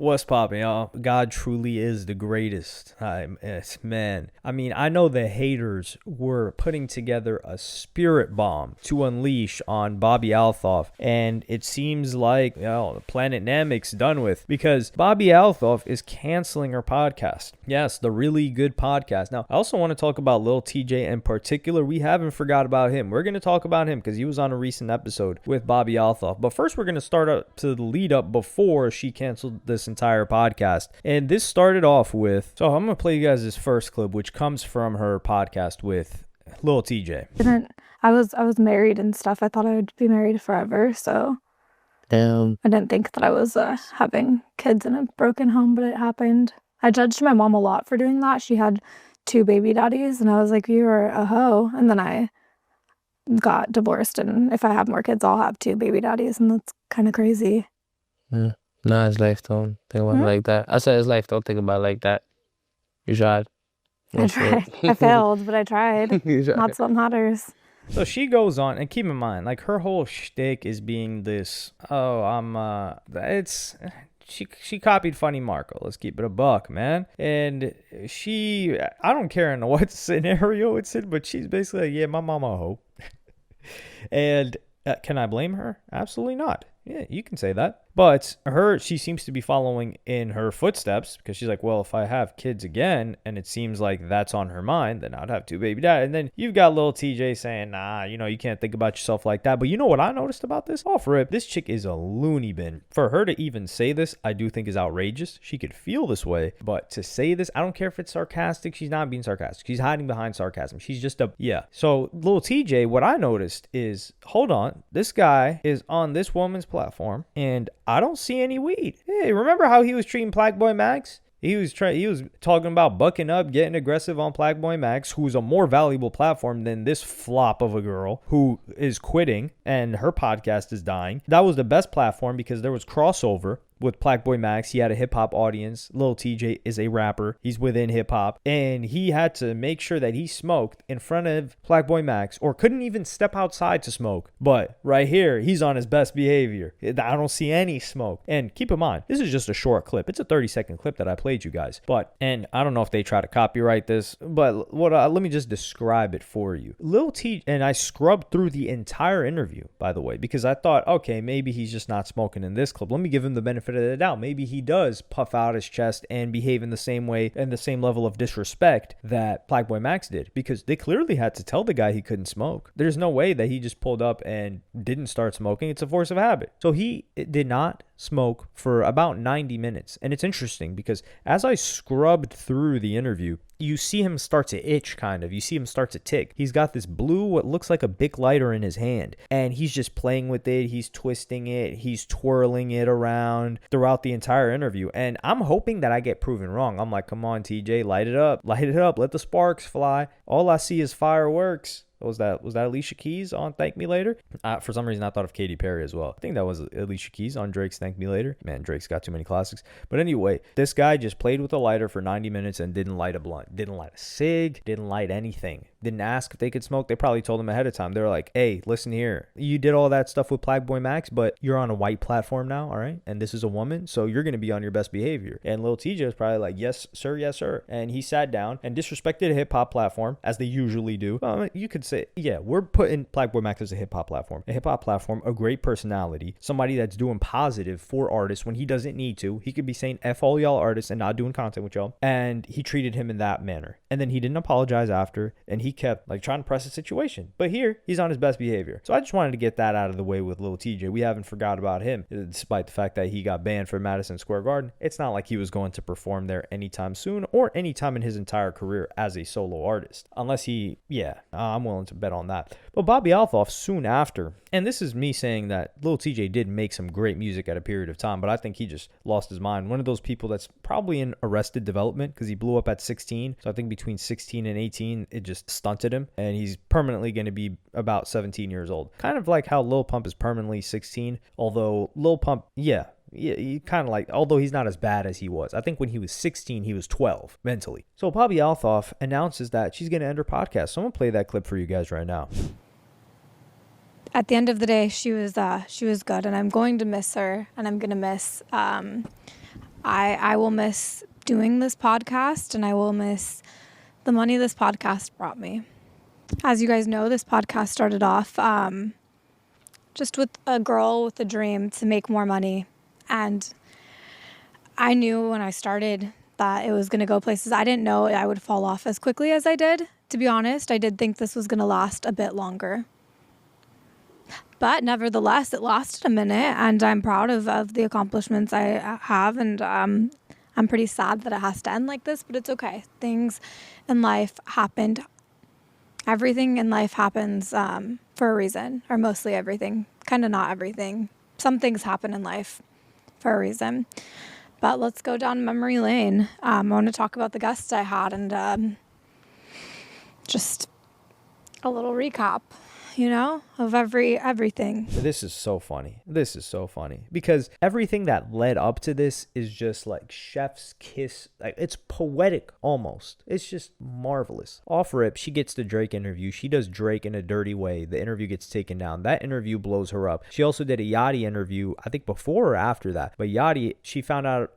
What's popping, y'all? God truly is the greatest. Man. I mean, I know the haters were putting together a spirit bomb to unleash on Bobby Althoff, and it seems like, the Planet Namek's done with, because Bobby Althoff is canceling her podcast. Yes, the really good podcast. Now, I also want to talk about Lil TJ in particular. We haven't forgot about him. We're going to talk about him because he was on a recent episode with Bobby Althoff. But first, we're going to start up to the lead up before she canceled this entire podcast. And this started off with, so I'm going to play you guys this first clip, which comes from her podcast with Lil TJ. I was married and stuff. I thought I would be married forever, so Damn. I didn't think that I was having kids in a broken home, but it happened. I judged my mom a lot for doing that. She had 2 baby daddies, and I was like, you are a hoe. And then I got divorced, and if I have more kids, I'll have 2 baby daddies, and that's kind of crazy. Yeah. Nah, it's life. Don't think about it like that. I said it's life. Don't think about it like that. You tried. I tried. I failed, but I tried. You tried. That's what matters. So she goes on, and keep in mind, like, her whole shtick is being this, she copied Funny Marco. Let's keep it a buck, man. And I don't care in what scenario it's in, but she's basically like, yeah, my mama a hoe. And can I blame her? Absolutely not. Yeah, you can say that. But she seems to be following in her footsteps, because she's like, well, if I have kids again, and it seems like that's on her mind, then I'd have 2 baby daddies. And then you've got Lil TJ saying, nah, you can't think about yourself like that. But you know what I noticed about this? Off rip, this chick is a loony bin. For her to even say this, I do think is outrageous. She could feel this way, but to say this, I don't care if it's sarcastic. She's not being sarcastic. She's hiding behind sarcasm. She's just So Lil TJ, what I noticed is, hold on, this guy is on this woman's platform, and I don't see any weed. Hey, remember how he was treating Plaqueboy Max? He was talking about bucking up, getting aggressive on Plaqueboy Max, who's a more valuable platform than this flop of a girl who is quitting and her podcast is dying. That was the best platform because there was crossover with Plaqueboy Max. He had a hip-hop audience. Lil TJ is a rapper. He's within hip-hop. And he had to make sure that he smoked in front of Plaqueboy Max, or couldn't even step outside to smoke. But right here, he's on his best behavior. I don't see any smoke. And keep in mind, this is just a short clip. It's a 30-second clip that I played you guys. And I don't know if they try to copyright this, but let me just describe it for you. Lil TJ, and I scrubbed through the entire interview, by the way, because I thought, okay, maybe he's just not smoking in this clip. Let me give him the benefit of the doubt. Maybe he does puff out his chest and behave in the same way and the same level of disrespect that Plaqueboy Max did, because they clearly had to tell the guy he couldn't smoke. There's no way that he just pulled up and didn't start smoking. It's a force of habit. So he did not smoke for about 90 minutes. And it's interesting because as I scrubbed through the interview, you see him start to itch, kind of. You see him start to tick. He's got this blue, what looks like a Bic lighter in his hand, and he's just playing with it. He's twisting it. He's twirling it around throughout the entire interview. And I'm hoping that I get proven wrong. I'm like, come on, TJ, light it up. Light it up. Let the sparks fly. All I see is fireworks. Was that Alicia Keys on Thank Me Later? For some reason, I thought of Katy Perry as well. I think that was Alicia Keys on Drake's Thank Me Later. Man, Drake's got too many classics. But anyway, this guy just played with a lighter for 90 minutes and didn't light a blunt. Didn't light a cig. Didn't light anything. Didn't ask if they could smoke. They probably told him ahead of time. They were like, hey, listen here. You did all that stuff with Plaqueboy Max, but you're on a white platform now, all right? And this is a woman, so you're going to be on your best behavior. And Lil TJ was probably like, yes, sir, yes, sir. And he sat down and disrespected a hip-hop platform, as they usually do. You could say, yeah, we're putting Plaqueboy Max as a hip-hop platform. A hip-hop platform, a great personality, somebody that's doing positive for artists when he doesn't need to. He could be saying F all y'all artists and not doing content with y'all. And he treated him in that manner. And then he didn't apologize after, and he kept like trying to press the situation. But here, he's on his best behavior. So I just wanted to get that out of the way with Lil TJ. We haven't forgot about him, despite the fact that he got banned from Madison Square Garden. It's not like he was going to perform there anytime soon or anytime in his entire career as a solo artist. Unless I'm willing to bet on that. But Bobby Althoff soon after, and this is me saying that Lil TJ did make some great music at a period of time, but I think he just lost his mind. One of those people that's probably in arrested development because he blew up at 16. So I think between 16 and 18, it just stunted him. And he's permanently going to be about 17 years old. Kind of like how Lil Pump is permanently 16. Although Lil Pump, he kind of like, although he's not as bad as he was. I think when he was 16, he was 12 mentally. So Bobby Althoff announces that she's going to end her podcast. So I'm going to play that clip for you guys right now. At the end of the day, she was good, and I'm going to miss her, and I'm going to miss I will miss doing this podcast, and I will miss the money this podcast brought me. As you guys know, this podcast started off just with a girl with a dream to make more money. And I knew when I started that it was going to go places. I didn't know I would fall off as quickly as I did, to be honest. I did think this was going to last a bit longer. But nevertheless, it lasted a minute, and I'm proud of the accomplishments I have, and I'm pretty sad that it has to end like this, but it's okay. Things in life happened. Everything in life happens for a reason, or mostly everything. Kind of not everything. Some things happen in life for a reason. But let's go down memory lane. I want to talk about the guests I had, and just a little recap, of everything. This is so funny. Because everything that led up to this is just like chef's kiss. Like, it's poetic almost. It's just marvelous. Off rip, she gets the Drake interview. She does Drake in a dirty way. The interview gets taken down. That interview blows her up. She also did a Yachty interview, I think before or after that. But Yachty, she found out,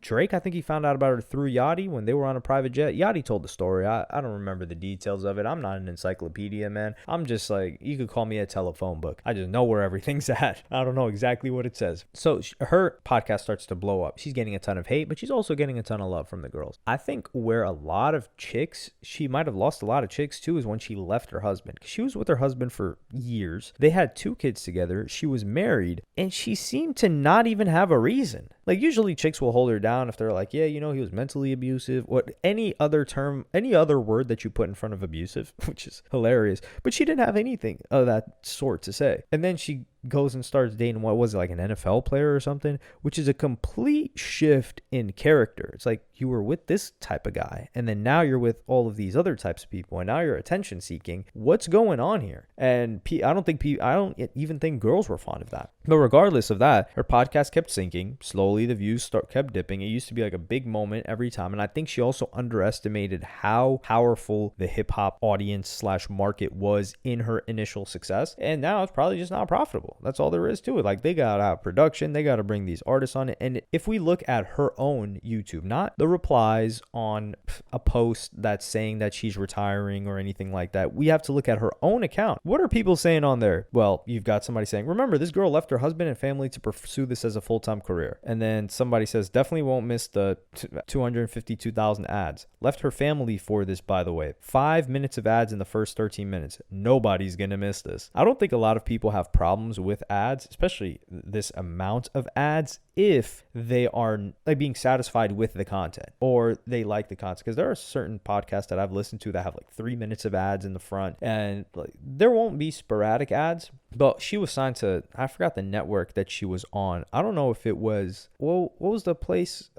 Drake, I think he found out about her through Yachty when they were on a private jet. Yachty told the story. I don't remember the details of it. I'm not an encyclopedia, man. I'm just like, you could call me a telephone book. I just know where everything's at. I don't know exactly what it says. So her podcast starts to blow up. She's getting a ton of hate, but she's also getting a ton of love from the girls. I think where a lot of chicks, she might have lost a lot of chicks too, is when she left her husband. She was with her husband for years. They had 2 kids together. She was married, and she seemed to not even have a reason. Like, usually chicks will hold her down if they're like, yeah, he was mentally abusive. What any other word that you put in front of abusive, which is hilarious. But she didn't have anything of that sort to say. And then she goes and starts dating, what was it, like an NFL player or something, which is a complete shift in character. It's like, you were with this type of guy, and then now you're with all of these other types of people, and now you're attention seeking. What's going on here? And I don't even think girls were fond of that. But regardless of that, her podcast kept sinking. Slowly, the views kept dipping. It used to be like a big moment every time. And I think she also underestimated how powerful the hip hop audience / market was in her initial success. And now it's probably just not profitable. That's all there is to it. Like, they got to have production. They got to bring these artists on it. And if we look at her own YouTube, not the replies on a post that's saying that she's retiring or anything like that, we have to look at her own account. What are people saying on there? Well, you've got somebody saying, remember, this girl left her husband and family to pursue this as a full-time career. And then somebody says, definitely won't miss the 252,000 ads. Left her family for this, by the way. 5 minutes of ads in the first 13 minutes. Nobody's going to miss this. I don't think a lot of people have problems with ads, especially this amount of ads, if they are like being satisfied with the content or they like the content. Because there are certain podcasts that I've listened to that have like 3 minutes of ads in the front, and like, there won't be sporadic ads. But she was signed to, I forgot the network that she was on. I don't know if it was, well, what was the place?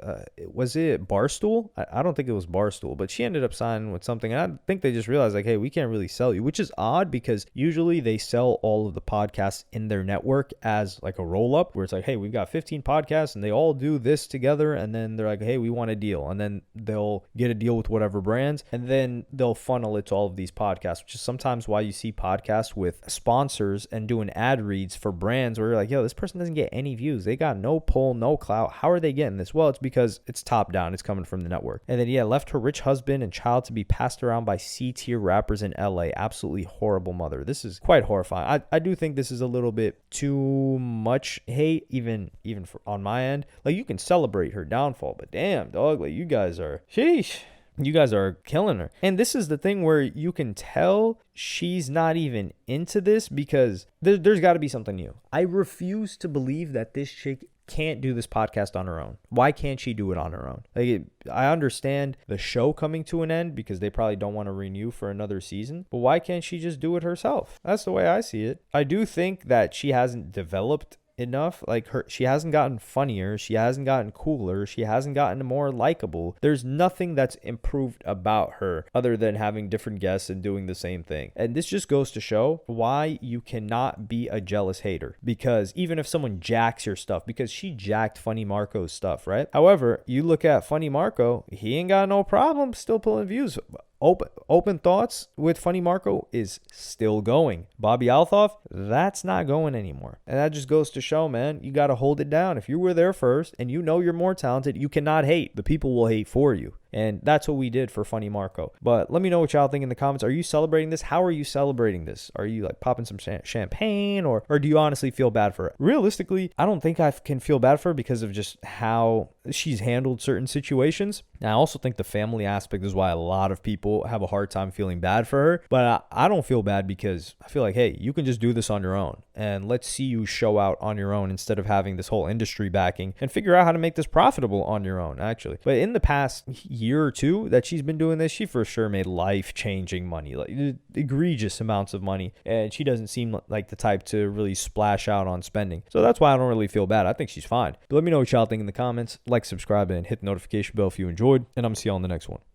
Was it Barstool? I don't think it was Barstool, but she ended up signing with something. And I think they just realized, like, hey, we can't really sell you, which is odd because usually they sell all of the podcasts in their network as like a roll up where it's like, hey, we've got 15 podcasts and they all do this together. And then they're like, hey, we want a deal. And then they'll get a deal with whatever brands, and then they'll funnel it to all of these podcasts, which is sometimes why you see podcasts with sponsors and doing ad reads for brands where you're like, yo, this person doesn't get any views. They got no pull, no clout. How are they getting this? Well, it's because it's top down. It's coming from the network. And then, yeah, left her rich husband and child to be passed around by C-tier rappers in LA. Absolutely horrible mother. This is quite horrifying. I do think this is a little bit too much hate, even on my end. Like, you can celebrate her downfall, but damn, dog, like, you guys are, sheesh. You guys are killing her. And this is the thing where you can tell she's not even into this because there's got to be something new. I refuse to believe that this chick can't do this podcast on her own. Why can't she do it on her own? Like, I understand the show coming to an end because they probably don't want to renew for another season, but why can't she just do it herself? That's the way I see it. I do think that she hasn't developed enough. Like, she hasn't gotten funnier, she hasn't gotten cooler, she hasn't gotten more likable. There's nothing that's improved about her other than having different guests and doing the same thing. And this just goes to show why you cannot be a jealous hater, because even if someone jacks your stuff, because she jacked Funny Marco's stuff, right? However, you look at Funny Marco, he ain't got no problem still pulling views. Open Thoughts with Funny Marco is still going. Bobby Althoff, that's not going anymore. And that just goes to show, man, you got to hold it down. If you were there first and you know you're more talented, you cannot hate. The people will hate for you. And that's what we did for Funny Marco. But let me know what y'all think in the comments. Are you celebrating this? How are you celebrating this? Are you like popping some champagne or do you honestly feel bad for her? Realistically, I don't think I can feel bad for her because of just how she's handled certain situations. Now, I also think the family aspect is why a lot of people have a hard time feeling bad for her. But I don't feel bad because I feel like, hey, you can just do this on your own. And let's see you show out on your own instead of having this whole industry backing and figure out how to make this profitable on your own, actually. But in the past year or two that she's been doing this, she for sure made life-changing money, like egregious amounts of money. And she doesn't seem like the type to really splash out on spending. So that's why I don't really feel bad. I think she's fine. But let me know what y'all think in the comments. Like, subscribe, and hit the notification bell if you enjoyed. And I'm going to see y'all in the next one.